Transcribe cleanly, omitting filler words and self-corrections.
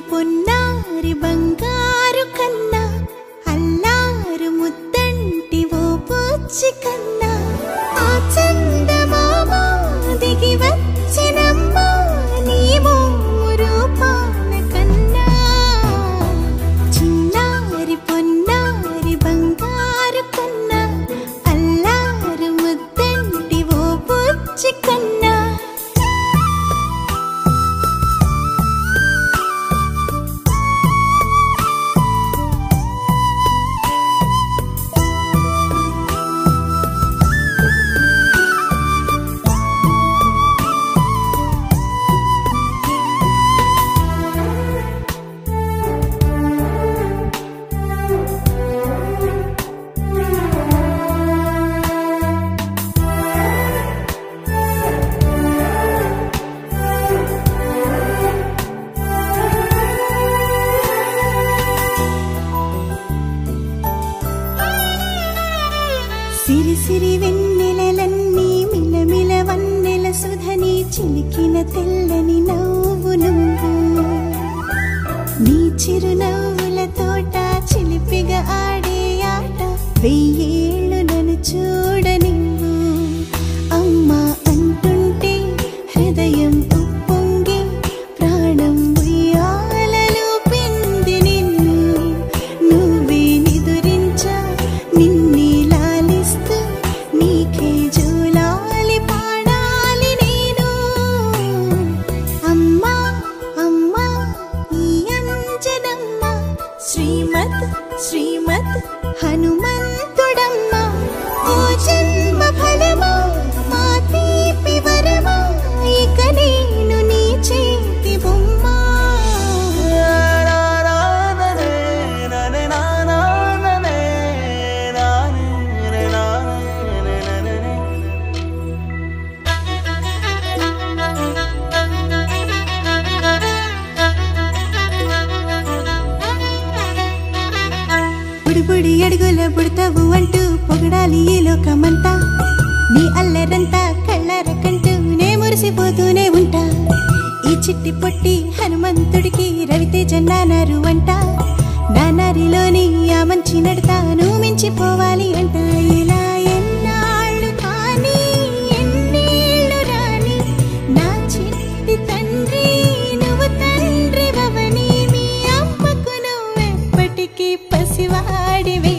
పొన్నారి బంగారు కన్నా అల్లారు ముద్దంటి ఓ పూచి కన్నా ఆ చందమామ దిగి వచ్చినమ్మా నీ రూపాన కన్నా చిన్నారి పొన్నారి బంగారు కన్నా అల్లారు ముద్దంటి ఓ పూచి కన్నా సిరి సిరి వెన్నెలలన్నీ మిలమిల వన్నెల సుధని చిలికిన తెల్లని నవ్వు నువ్వు నీ చిరునవ్వుల తోట చిలిపిగా ఆడే ఆట వెయ్యేళ్ళు నన్ను చూడనివ్వు అమ్మా అంటుంటే హృదయం ఉప్పొంగి ప్రాణం ఉయ్యాలలో పింది నిన్ను నువ్వే నిదురించా నిన్నే నీకే జూలాలి పాడాలి నేను అమ్మా అమ్మా ఈ అంజనమ్మ శ్రీమత్ శ్రీమత్ హనుమంతుడమ్మ ఓ జన్మ ఫలమా మా తీపి వరమా ఇక నేను నీ చేతి బొమ్మ బుడి అడుగుల బుడతావు అంటూ పొగడాలి ఈ లోకమంతా నీ అల్లరంతా కళ్ళారకంటూ నే మురిసిపోతూనే ఉంటా ఈ చిట్టి పొట్టి హనుమంతుడికి రవితేజ నానారు అంట నానారిలోని ఆ మంచి నడతాను మించిపోవాలి అంట ఇలా ఎన్నాళ్ళు కానీ ఎన్నేళ్ళు రాని నా చిట్టి తండ్రి నువ్వు తండ్రి భవని మీ అమ్మకు నువ్వెప్పటికీ పసివాడివే